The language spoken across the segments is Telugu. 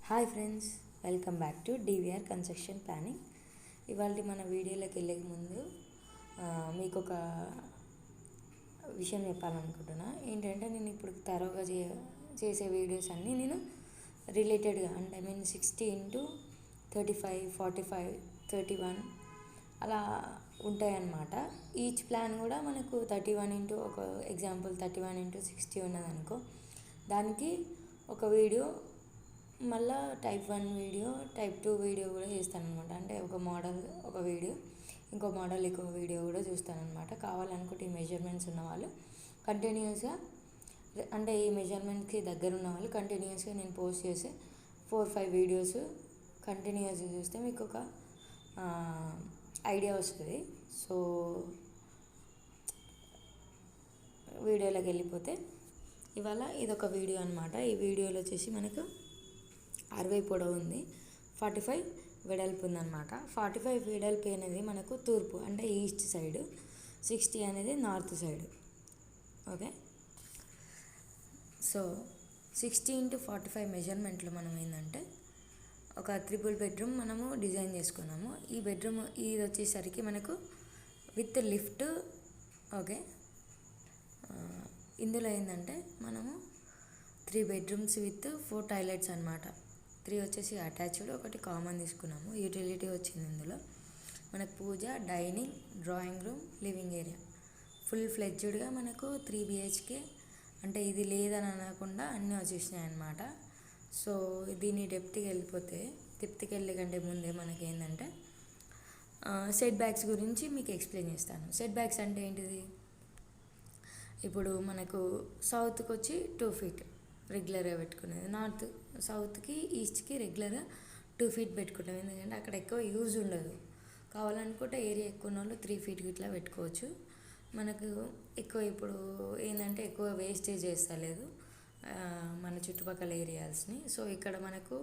Hi friends, welcome back to DVR construction planning. ఇవాళ మన వీడియోలోకి వెళ్ళే ముందు మీకు ఒక విషయం చెప్పాలనుకుంటున్నా. ఏంటంటే నేను ఇప్పుడు తరోగా చేసే వీడియోస్ అన్నీ నేను రిలేటెడ్గా అంటే 60x35, 45, 31 అలా ఉంటాయన్నమాట. ఈచ్ ప్లాన్ కూడా మనకు 31 ఒక ఎగ్జాంపుల్ 31x60 ఉన్నదనుకో, దానికి ఒక వీడియో, మళ్ళీ టైప్ 1 వీడియో, టైప్ 2 వీడియో కూడా చేస్తాను అనమాట. అంటే ఒక మోడల్ ఒక వీడియో, ఇంకో మోడల్ ఇంకో వీడియో కూడా చూస్తానమాట. కావాలనుకుంటే ఈ మెజర్మెంట్స్ ఉన్నవాళ్ళు కంటిన్యూస్గా, అంటే ఈ మెజర్మెంట్కి దగ్గర ఉన్న వాళ్ళు కంటిన్యూస్గా నేను పోస్ట్ చేసే 4-5 వీడియోస్ కంటిన్యూస్గా చూస్తే మీకు ఒక ఐడియా వస్తుంది. సో వీడియోలోకి వెళ్ళిపోతే, ఇవాళ ఇదొక వీడియో అనమాట. ఈ వీడియోలో వచ్చేసి మనకు 60 పొడవు ఉంది, 45 వెడల్పు ఉందన్నమాట. 45 వెడల్పు అనేది మనకు తూర్పు అంటే ఈస్ట్ సైడ్, 60 అనేది north side. Okay, so 60x45 మెజర్మెంట్లో మనం ఏంటంటే ఒక 3 బెడ్రూమ్ మనము డిజైన్ చేసుకున్నాము. ఈ బెడ్రూమ్ ఇది వచ్చేసరికి మనకు విత్ లిఫ్ట్. ఓకే, ఇందులో ఏంటంటే మనము 3 బెడ్రూమ్స్ విత్ 4 టాయిలెట్స్ అనమాట. 3 వచ్చేసి అటాచ్డ్, ఒకటి కామన్ తీసుకున్నాము. యూటిలిటీ వచ్చింది ఇందులో మనకు పూజ, dining, drawing room, living area full ఫ్లెడ్జ్డ్గా మనకు 3 BHK. అంటే ఇది లేదని అనకుండా అన్నీ వచ్చేసినాయి అనమాట. సో దీని డెప్త్కి వెళ్ళే కంటే ముందే మనకి ఏంటంటే సెట్ బ్యాక్స్ గురించి మీకు ఎక్స్ప్లెయిన్ చేస్తాను. సెట్ బ్యాక్స్ అంటే ఏంటిది? ఇప్పుడు మనకు సౌత్కి వచ్చి 2 feet రెగ్యులర్గా పెట్టుకునేది, సౌత్కి ఈస్ట్కి రెగ్యులర్గా 2 feet పెట్టుకుంటాం. ఎందుకంటే అక్కడ ఎక్కువ యూజ్ ఉండదు. కావాలనుకుంటే ఏరియా ఎక్కువ ఉన్న వాళ్ళు 3 feet ఇట్లా పెట్టుకోవచ్చు. మనకు ఎక్కువ ఇప్పుడు ఏంటంటే ఎక్కువ వేస్టేజ్ చేస్తలేదు మన చుట్టుపక్కల ఏరియాస్ని. సో ఇక్కడ మనకు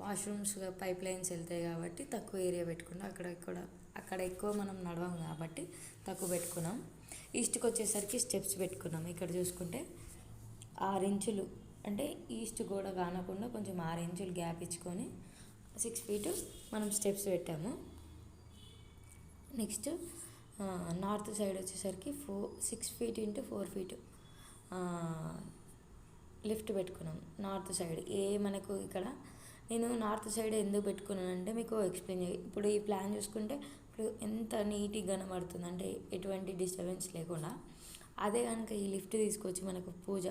వాష్రూమ్స్, పైప్ లైన్స్ వెళ్తాయి కాబట్టి తక్కువ ఏరియా పెట్టుకున్నాం. అక్కడ ఎక్కువ మనం నడవం కాబట్టి తక్కువ పెట్టుకున్నాం. ఈస్ట్కి వచ్చేసరికి స్టెప్స్ పెట్టుకున్నాం. ఇక్కడ చూసుకుంటే 6 ఇంచులు, అంటే ఈస్ట్ గోడ కానకుండా కొంచెం 6 ఇంచులు గ్యాప్ ఇచ్చుకొని 6 feet మనం స్టెప్స్ పెట్టాము. నెక్స్ట్ నార్త్ సైడ్ వచ్చేసరికి 6 feet x 4 feet లిఫ్ట్ పెట్టుకున్నాం నార్త్ సైడ్. మనకు ఇక్కడ నేను నార్త్ సైడ్ ఎందుకు పెట్టుకున్నానంటే మీకు ఎక్స్ప్లెయిన్ ఇప్పుడు ఈ ప్లాన్ చూసుకుంటే ఇప్పుడు ఎంత నీట్గా కనబడుతుంది అంటే ఎటువంటి డిస్టర్బెన్స్ లేకుండా. అదే కనుక ఈ లిఫ్ట్ తీసుకొచ్చి మనకు పూజ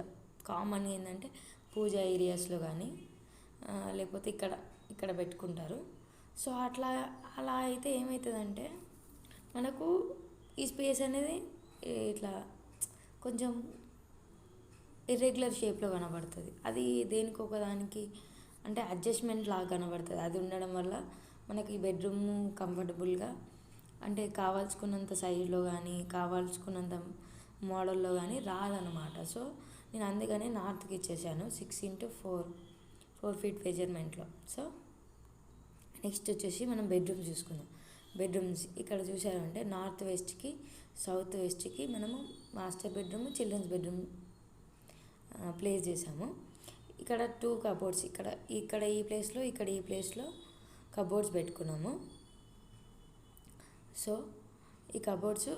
కామన్ ఏంటంటే పూజ ఏరియాస్లో కానీ లేకపోతే ఇక్కడ పెట్టుకుంటారు. సో అలా అయితే ఏమవుతుందంటే మనకు ఈ స్పేస్ అనేది ఇట్లా కొంచెం ఇర్రెగ్యులర్ షేప్లో కనబడుతుంది. అది దేనికి ఒకదానికి అంటే అడ్జస్ట్మెంట్ లాగా కనబడుతుంది. అది ఉండడం వల్ల మనకి ఈ బెడ్రూమ్ కంఫర్టబుల్గా అంటే కావాల్సుకున్నంత సైజులో కానీ కావాల్సుకున్నంత మోడల్లో కానీ రాదనమాట. సో నేను అందుకనే నార్త్కి ఇచ్చేసాను 6x4 feet మెజర్మెంట్లో. సో నెక్స్ట్ వచ్చేసి మనం బెడ్రూమ్స్ చూసుకుందాం. బెడ్రూమ్స్ ఇక్కడ చూసారంటే నార్త్ వెస్ట్కి సౌత్ వెస్ట్కి మనము master bedroom, children's bedroom place చేసాము. ఇక్కడ 2 కబోర్డ్స్, ఇక్కడ ఈ ప్లేస్లో ఈ ప్లేస్లో కబోర్డ్స్ పెట్టుకున్నాము. సో ఈ కబోర్డ్స్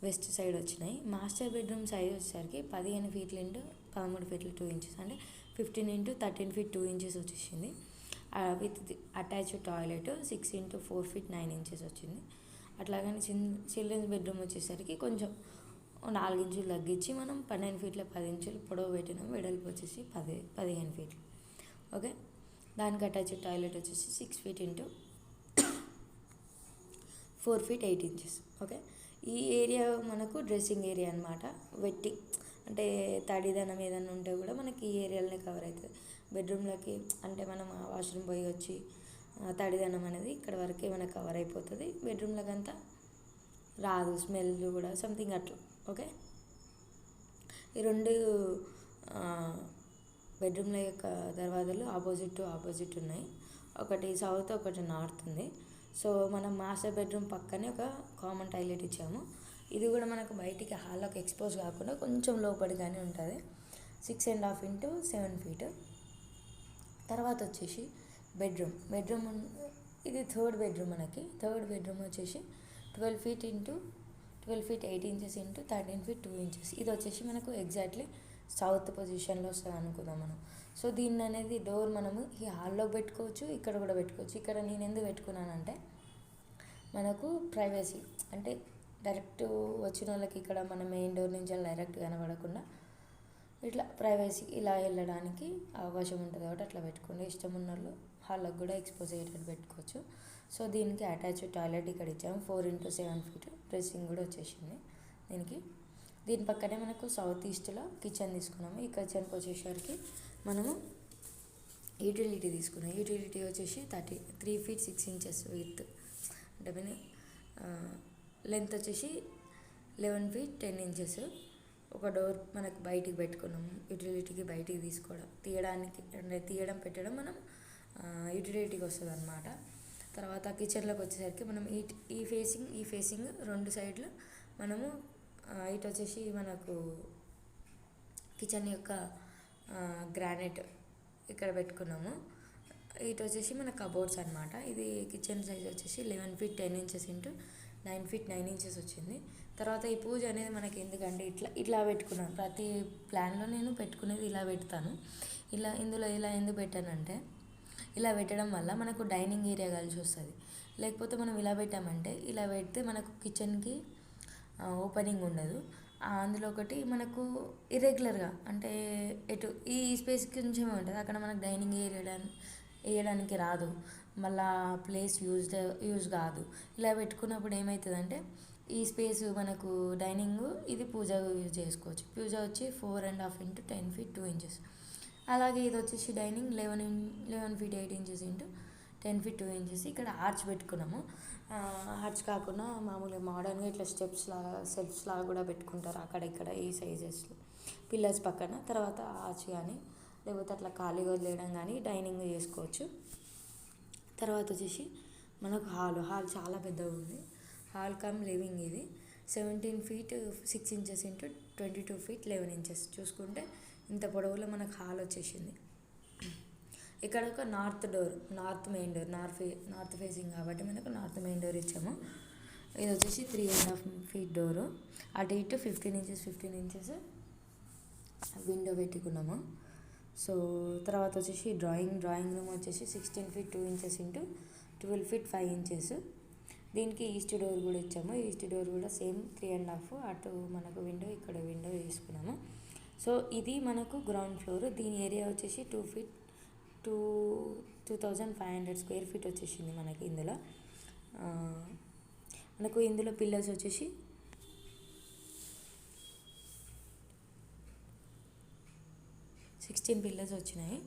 వెస్ట్ సైడ్ వచ్చినాయి. మాస్టర్ బెడ్రూమ్ సైజ్ వచ్చేసరికి 15 feet x 13 feet 2 inches, అంటే 15 x 13 feet 2 inches వచ్చేసింది. With attached toilet 6x4 feet 9 inches వచ్చింది. అట్లాగని చిల్డ్రన్స్ బెడ్రూమ్ వచ్చేసరికి కొంచెం 4 ఇంచులు తగ్గించి మనం 12 feet 10 inches పొడవు పెట్టినాం. వెడల్పు వచ్చేసి 15 feet. ఓకే, దానికి అటాచ్డ్ టాయిలెట్ వచ్చేసి 6 feet x 4 feet 8 inches. Okay, ఈ ఏరియా మనకు డ్రెస్సింగ్ ఏరియా అనమాట. అంటే తడిదనం ఏదైనా ఉంటే కూడా మనకి ఈ ఏరియాలోనే కవర్ అవుతుంది. బెడ్రూమ్లోకి అంటే మనం వాష్రూమ్ పోయి వచ్చి తడిదనం అనేది ఇక్కడ వరకే మనకు కవర్ అయిపోతుంది. బెడ్రూమ్లోకి అంతా రాదు, స్మెల్ కూడా సంథింగ్ అట్లా. ఓకే, ఈ 2 బెడ్రూమ్ల యొక్క దర్వాజాలు ఆపోజిట్ ఉన్నాయి. ఒకటి సౌత్, ఒకటి నార్త్ ఉంది. సో మనం మాస్టర్ బెడ్రూమ్ పక్కనే ఒక కామన్ టాయిలెట్ ఇచ్చాము. ఇది కూడా మనకు బయటికి హాల్లోకి ఎక్స్పోజ్ కాకుండా కొంచెం లోపలిగానే ఉంటుంది. 6.5 x 7 feet. తర్వాత వచ్చేసి బెడ్రూమ్ ఇది థర్డ్ బెడ్రూమ్. మనకి థర్డ్ బెడ్రూమ్ వచ్చేసి 12 feet into 12 feet 8 inches into 13 feet 2 inches. ఇది వచ్చేసి మనకు ఎగ్జాక్ట్లీ సౌత్ పొజిషన్లో వస్తుంది అనుకుందాం మనం. సో దీన్ని అనేది డోర్ మనము ఈ హాల్లో పెట్టుకోవచ్చు, ఇక్కడ కూడా పెట్టుకోవచ్చు. ఇక్కడ నేను ఎందుకు పెట్టుకున్నానంటే మనకు ప్రైవసీ, అంటే డైరెక్ట్ వచ్చిన వాళ్ళకి ఇక్కడ మన మెయిన్ డోర్ నుంచి డైరెక్ట్ కనబడకుండా ఇట్లా ప్రైవసీ ఇలా వెళ్ళడానికి అవకాశం ఉంటుంది కాబట్టి అట్లా పెట్టుకోండి. ఇష్టం ఉన్న వాళ్ళు హాల్లోకి కూడా ఎక్స్పోజ్ అయ్యేటట్టు పెట్టుకోవచ్చు. సో దీనికి అటాచ్ టాయిలెట్ ఇక్కడ ఇచ్చాము. 4 into 7 feet డ్రెస్సింగ్ కూడా వచ్చేసింది దీనికి. దీని పక్కనే మనకు సౌత్ ఈస్ట్లో కిచెన్ తీసుకున్నాము. ఈ కిచెన్కి వచ్చేసరికి మనము యూటిలిటీ తీసుకున్నాం. యూటిలిటీ వచ్చేసి 3 feet 6 inches విత్, అంటే మీన్ లెంత్ వచ్చేసి 11 feet 10 inches. ఒక డోర్ మనకు బయటికి పెట్టుకున్నాము. యూటిలిటీకి బయటికి తీయడానికి, అంటే తీయడం పెట్టడం మనం యూటిలిటీకి వస్తుంది అన్నమాట. తర్వాత కిచెన్లోకి వచ్చేసరికి మనం ఈ ఫేసింగ్ రెండు సైడ్లు మనము ఇటు వచ్చేసి మనకు కిచెన్ యొక్క గ్రానైట్ ఇక్కడ పెట్టుకున్నాము. ఇటు వచ్చేసి మన కబోర్డ్స్ అనమాట. ఇది కిచెన్ సైజ్ వచ్చేసి 11 feet 10 inches into 9 feet 9 inches వచ్చింది. తర్వాత ఈ పూజ అనేది మనకి ఎందుకంటే ఇట్లా పెట్టుకున్నాను. ప్రతి ప్లాన్లో నేను పెట్టుకునేది ఇలా పెడతాను. ఇందులో ఇలా ఎందుకు పెట్టానంటే ఇలా పెట్టడం వల్ల మనకు డైనింగ్ ఏరియా కలిసి వస్తుంది. లేకపోతే మనం ఇలా పెట్టామంటే ఇలా పెడితే మనకు కిచెన్కి ఓపెనింగ్ ఉండదు. అందులో ఒకటి మనకు ఇర్రెగ్యులర్గా, అంటే ఎటు ఈ స్పేస్ కొంచెమే ఉంటుంది, అక్కడ మనకు డైనింగ్ వేయడానికి రాదు, మళ్ళా ప్లేస్ యూజ్ కాదు. ఇలా పెట్టుకున్నప్పుడు ఏమవుతుందంటే ఈ స్పేస్ మనకు డైనింగ్, ఇది పూజ యూజ్ చేసుకోవచ్చు. పూజ వచ్చి 4.5 into 10 feet 2 inches. అలాగే ఇది వచ్చేసి dining 11 feet 8 inches into 10 feet 2 inches. ఇక్కడ ఆర్చ్ పెట్టుకున్నాము. ఆర్చ్ కాకుండా మామూలుగా మోడర్న్గా ఇట్లా సెల్ఫ్స్ లాగా కూడా పెట్టుకుంటారు అక్కడ ఇక్కడ ఈ సైజెస్లో పిల్లర్స్ పక్కన. తర్వాత ఆర్చ్ కానీ లేకపోతే అట్లా ఖాళీగా వదిలేయడం కానీ డైనింగ్ చేసుకోవచ్చు. తర్వాత వచ్చేసి మనకు హాల్ చాలా పెద్దగా ఉంది. హాల్ కమ్ లివింగ్ ఇది 17 feet 6 inches into 22 feet 11 inches. చూసుకుంటే ఇంత పొడవులో మనకు హాల్ వచ్చేసింది. ఇక్కడ ఒక north main door, north facing కాబట్టి మనకు నార్త్ మెయిన్ డోర్ ఇచ్చాము. ఇది వచ్చేసి 3.5 feet డోరు. అటు ఇటు 15 inches విండో పెట్టుకున్నాము. సో తర్వాత వచ్చేసి డ్రాయింగ్ రూమ్ వచ్చేసి 16 feet 2 inches into 12 feet 5 inches. దీనికి ఈస్ట్ డోర్ కూడా ఇచ్చాము. ఈస్ట్ డోర్ కూడా సేమ్ 3.5. అటు మనకు విండో, ఇక్కడ విండో వేసుకున్నాము. సో ఇది మనకు గ్రౌండ్ ఫ్లోర్. దీని ఏరియా వచ్చేసి 2,500 square feet వచ్చేసింది మనకి. ఇందులో పిల్లర్స్ వచ్చేసి 16 పిల్లర్స్ వచ్చినాయి.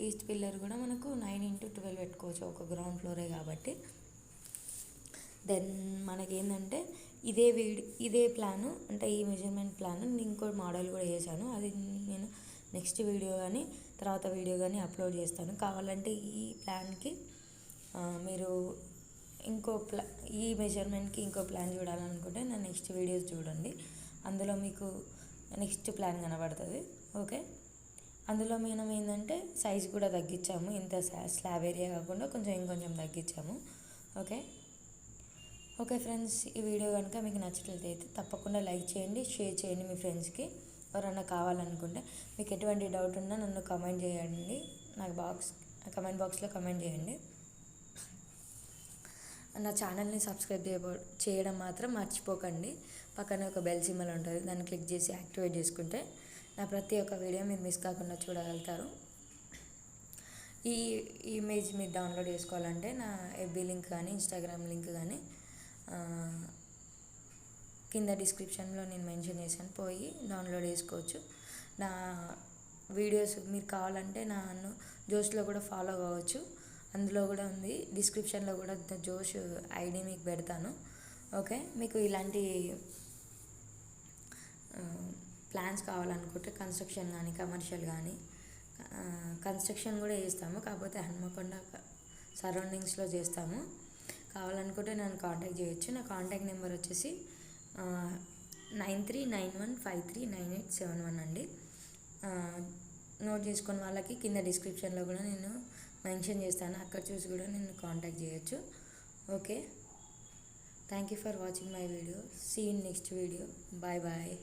ఈస్ట్ పిల్లర్ కూడా మనకు 9 into 12 పెట్టుకోవచ్చు, ఒక గ్రౌండ్ ఫ్లోరే కాబట్టి. దెన్ మనకేంటంటే ఇదే ప్లాను, అంటే ఈ మెజర్మెంట్ ప్లాన్ ఇంకో మోడల్ కూడా చేశాను. అది నేను నెక్స్ట్ వీడియో కానీ తర్వాత వీడియో కానీ అప్లోడ్ చేస్తాను. కావాలంటే ఈ ప్లాన్కి మీరు ఈ మెజర్మెంట్కి ఇంకో ప్లాన్ చూడాలనుకుంటే నా నెక్స్ట్ వీడియోస్ చూడండి. అందులో మీకు నెక్స్ట్ ప్లాన్ కనబడుతుంది. ఓకే, అందులో మనం ఏంటంటే సైజ్ కూడా తగ్గించాము. ఇంత స్లాబ్ ఏరియా కాకుండా ఇంకొంచెం తగ్గించాము. ఓకే ఫ్రెండ్స్, ఈ వీడియో కనుక మీకు నచ్చినట్లయితే తప్పకుండా లైక్ చేయండి, షేర్ చేయండి మీ ఫ్రెండ్స్కి. ఎవరన్నా కావాలనుకుంటే మీకు ఎటువంటి డౌట్ ఉన్నా నన్ను కామెంట్ చేయండి. నాకు కమెంట్ బాక్స్లో కమెంట్ చేయండి. నా ఛానల్ని సబ్స్క్రైబ్ చేయడం మాత్రం మర్చిపోకండి. పక్కన ఒక బెల్ సింబల్ ఉంటుంది, దాన్ని క్లిక్ చేసి యాక్టివేట్ చేసుకుంటే నా ప్రతి ఒక్క వీడియో మీరు మిస్ కాకుండా చూడగలుగుతారు. ఈ ఇమేజ్ మీరు డౌన్లోడ్ చేసుకోవాలంటే నా ఎఫ్బీ లింక్ కానీ ఇన్స్టాగ్రామ్ లింక్ కానీ కింద డిస్క్రిప్షన్లో నేను మెన్షన్ చేశాను, పోయి డౌన్లోడ్ చేసుకోవచ్చు. నా వీడియోస్ మీరు కావాలంటే నన్ను జోష్లో కూడా ఫాలో కావచ్చు, అందులో కూడా ఉంది. డిస్క్రిప్షన్లో కూడా జోష్ ఐడి మీకు పెడతాను. ఓకే, మీకు ఇలాంటి ప్లాన్స్ కావాలనుకుంటే కన్స్ట్రక్షన్ కానీ కమర్షియల్ కానీ కన్స్ట్రక్షన్ కూడా చేస్తాము, కాకపోతే హన్మకొండ సరౌండింగ్స్లో చేస్తాము. కావాలనుకుంటే నన్ను కాంటాక్ట్ చేయొచ్చు. నా కాంటాక్ట్ నెంబర్ వచ్చేసి 9391539871 అండి. నోట్ చేసుకున్న వాళ్ళకి కింద డిస్క్రిప్షన్లో కూడా నేను మెన్షన్ చేస్తాను, అక్కడ చూసి కూడా నేను కాంటాక్ట్ చేయొచ్చు. Okay, thank you for watching my video. See in next video. Bye bye.